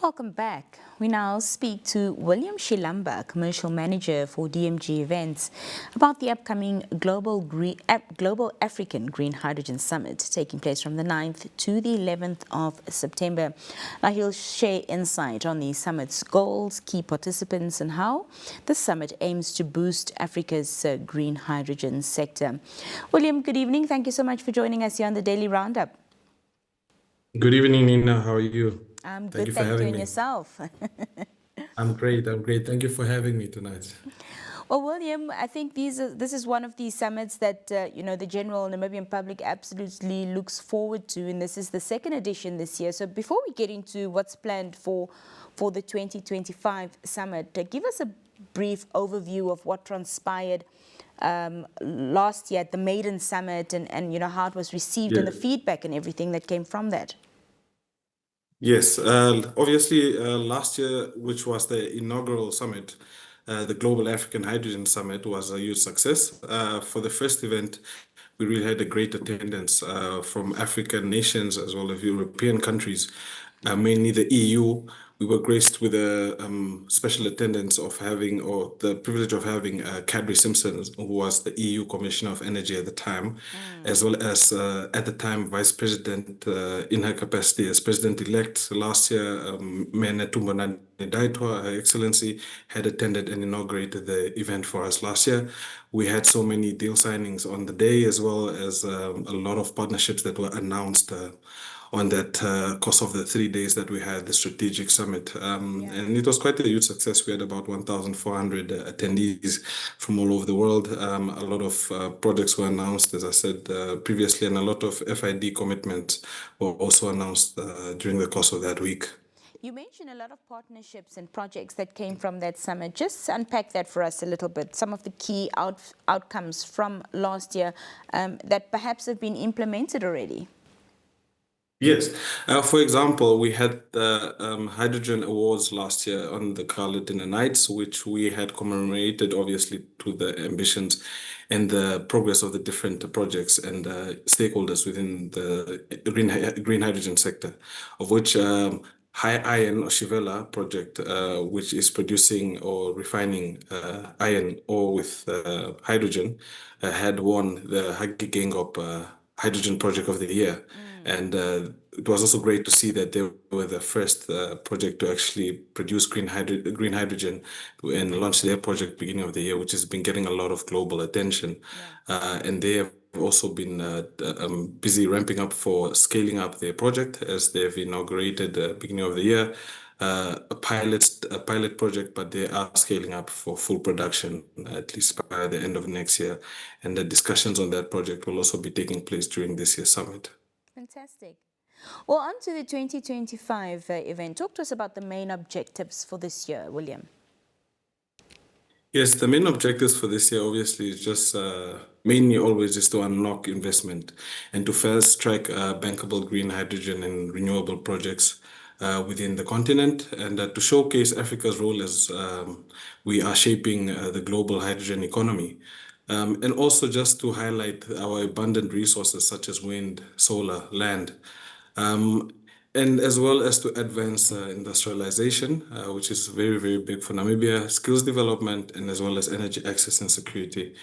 Welcome back. We now speak to William Shilamba, Commercial Manager for DMG Events, about the upcoming Global African Green Hydrogen Summit taking place from the 9th to the 11th of September. Now he'll share insight on the summit's goals, key participants and how the summit aims to boost Africa's green hydrogen sector. William, good evening. Thank you so much for joining us here on the Daily Roundup. Good evening, Nina. How are you? I'm Thank good, you for thank you, having and me. yourself. I'm great. Thank you for having me tonight. Well, William, I think this is one of these summits that, the general Namibian public absolutely looks forward to, and this is the second edition this year. So before we get into what's planned for the 2025 summit, give us a brief overview of what transpired last year at the Maiden Summit and how it was received and the feedback and everything that came from that. Yes, obviously, last year, which was the inaugural summit, the Global African Hydrogen Summit, was a huge success. For the first event, we really had a great attendance from African nations as well as European countries, mainly the EU. We were graced with a special attendance of having, or the privilege of having, Kadri Simpson, who was the EU Commissioner of Energy at the time, as well as at the time Vice President in her capacity as President-elect last year, Mene Daitwa, Her Excellency, had attended and inaugurated the event for us last year. We had so many deal signings on the day, as well as a lot of partnerships that were announced on that course of the 3 days that we had the strategic summit. And it was quite a huge success. We had about 1,400 attendees from all over the world. A lot of projects were announced, as I said previously, and a lot of FID commitments were also announced during the course of that week. You mentioned a lot of partnerships and projects that came from that summit. Just unpack that for us a little bit. Some of the key outcomes from last year that perhaps have been implemented already. Yes. For example, we had the Hydrogen Awards last year on the Carleton Nights, which we had commemorated, obviously, to the ambitions and the progress of the different projects and stakeholders within the green hydrogen sector, of which High Iron or Shivela project, which is producing or refining iron ore with hydrogen, had won the Hagi Gengop Hydrogen Project of the Year. And it was also great to see that they were the first project to actually produce green hydrogen and launch their project beginning of the year, which has been getting a lot of global attention. And they have also been busy ramping up for scaling up their project as they've inaugurated beginning of the year. A pilot project, but they are scaling up for full production at least by the end of next year. And the discussions on that project will also be taking place during this year's summit. Fantastic. Well, on to the 2025 event. Talk to us about the main objectives for this year, William. Yes, the main objectives for this year obviously is just mainly always is to unlock investment and to fast track bankable green hydrogen and renewable projects within the continent, and to showcase Africa's role as we are shaping the global hydrogen economy. And also just to highlight our abundant resources such as wind, solar, land, and as well as to advance industrialization, which is very, very big for Namibia, skills development, and as well as energy access and security.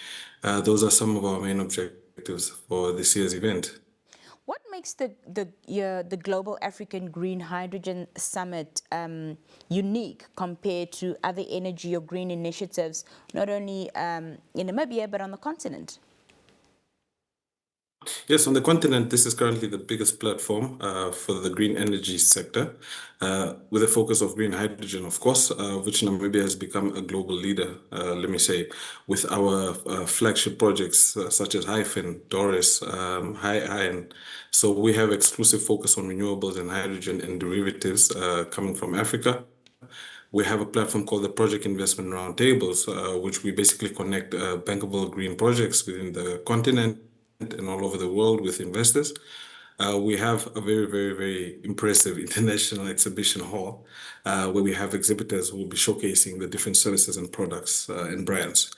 Those are some of our main objectives for this year's event. What makes the Global African Green Hydrogen Summit unique compared to other energy or green initiatives, not only in Namibia, but on the continent? Yes, on the continent, this is currently the biggest platform for the green energy sector, with a focus of green hydrogen, of course, which Namibia has become a global leader, let me say, with our flagship projects such as Hyphen, Doris, High Iron. So we have exclusive focus on renewables and hydrogen and derivatives coming from Africa. We have a platform called the Project Investment Roundtables, which we basically connect bankable green projects within the continent and all over the world with investors. We have a very, very, very impressive international exhibition hall where we have exhibitors who will be showcasing the different services and products and brands.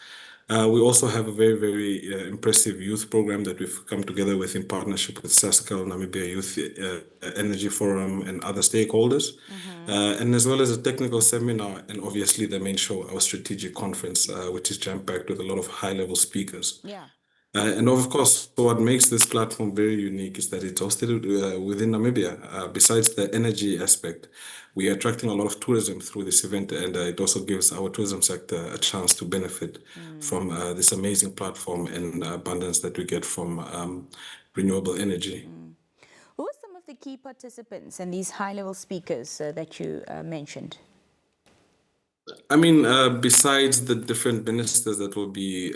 We also have a very, very impressive youth program that we've come together with in partnership with SASCAL, Namibia Youth Energy Forum, and other stakeholders, and as well as a technical seminar, and obviously the main show, our strategic conference, which is jam-packed with a lot of high-level speakers. Yeah. And of course, what makes this platform very unique is that it's hosted within Namibia. Besides the energy aspect, we are attracting a lot of tourism through this event, and it also gives our tourism sector a chance to benefit from this amazing platform and abundance that we get from renewable energy. Who are some of the key participants and these high-level speakers that you mentioned? I mean, besides the different ministers that will be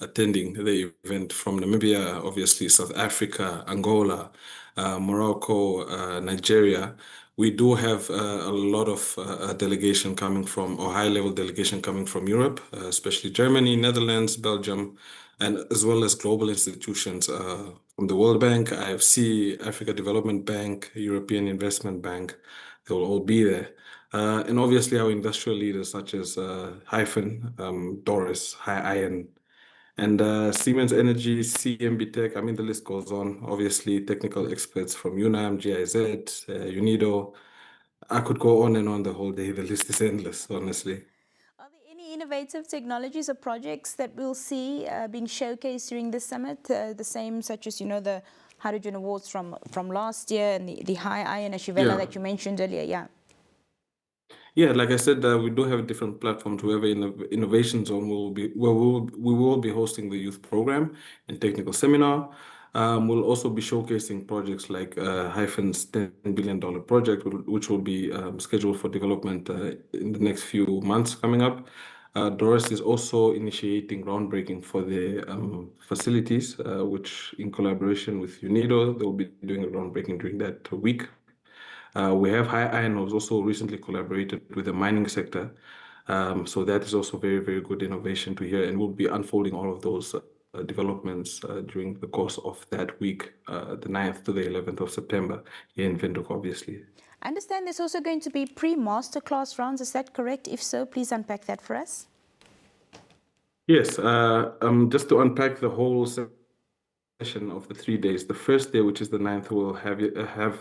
attending the event from Namibia, obviously South Africa, Angola, Morocco, Nigeria, we do have a lot of delegation coming from, or high-level delegation coming from Europe, especially Germany, Netherlands, Belgium, and as well as global institutions from the World Bank, IFC, Africa Development Bank, European Investment Bank. They will all be there. And obviously our industrial leaders such as Hyphen, Doris, High Iron, and Siemens Energy, CMB Tech. I mean, the list goes on. Obviously, technical experts from UNAM, GIZ, UNIDO. I could go on and on the whole day. The list is endless, honestly. Are there any innovative technologies or projects that we'll see being showcased during this summit? The same such as, the Hydrogen Awards from last year and the High Iron Ashivela that you mentioned earlier, yeah. Yeah, like I said, we do have different platforms. We have an innovation zone where we will be hosting the youth program and technical seminar. We'll also be showcasing projects like Hyphen's $10 billion project, which will be scheduled for development in the next few months coming up. Doris is also initiating groundbreaking for the facilities, which in collaboration with UNIDO, they'll be doing a groundbreaking during that week. We have High Iron who's also recently collaborated with the mining sector. So that is also very, very good innovation to hear, and we'll be unfolding all of those developments during the course of that week, the 9th to the 11th of September here in Windhoek, obviously. I understand there's also going to be pre-masterclass rounds. Is that correct? If so, please unpack that for us. Yes, just to unpack the whole session of the 3 days. The first day, which is the 9th, we'll have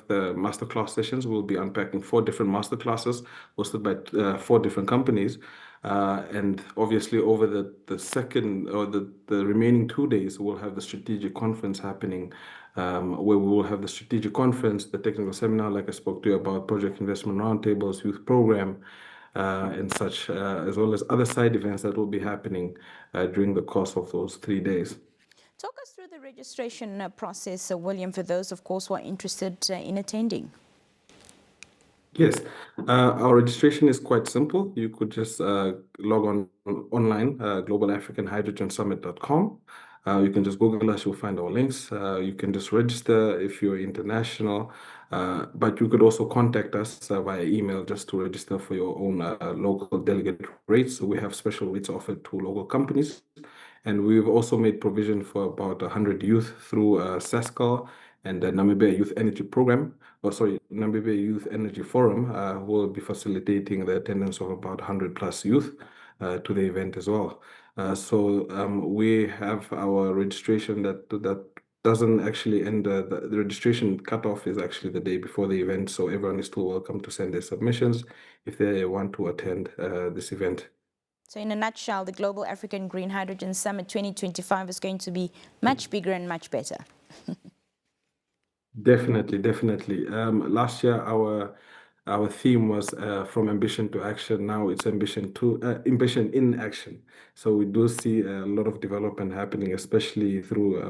the masterclass sessions. We'll be unpacking 4 different masterclasses hosted by 4 different companies. And obviously over the second or the remaining 2 days, we'll have the strategic conference happening, where we will have the strategic conference, the technical seminar, like I spoke to you about, project investment roundtables, youth program, and such, as well as other side events that will be happening during the course of those 3 days. Talk us through the registration process, William, for those, of course, who are interested in attending. Yes, our registration is quite simple. You could just log on online, globalafricanhydrogensummit.com. You can just Google us, you'll find our links. You can just register if you're international, but you could also contact us via email just to register for your own local delegate rates. So we have special rates offered to local companies. And we've also made provision for about 100 youth through SASCAL and the Namibia Youth Energy Program, Namibia Youth Energy Forum, who will be facilitating the attendance of about 100 plus youth to the event as well. So we have our registration that doesn't actually end. The registration cutoff is actually the day before the event, so everyone is still welcome to send their submissions if they want to attend this event. So in a nutshell, the Global African Green Hydrogen Summit 2025 is going to be much bigger and much better. Definitely, definitely. Last year, our theme was from ambition to action. Now it's ambition in action. So we do see a lot of development happening, especially through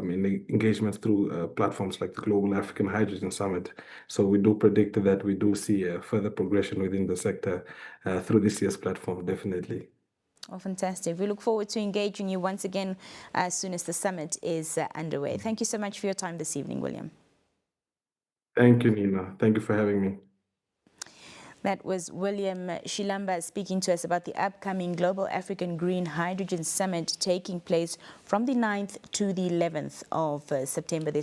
engagement through platforms like the Global African Hydrogen Summit. So we do predict that we do see further progression within the sector through this year's platform, definitely. Oh, fantastic. We look forward to engaging you once again as soon as the summit is underway. Thank you so much for your time this evening, William. Thank you, Nina. Thank you for having me. That was William Shilamba speaking to us about the upcoming Global African Green Hydrogen Summit taking place from the 9th to the 11th of September. There's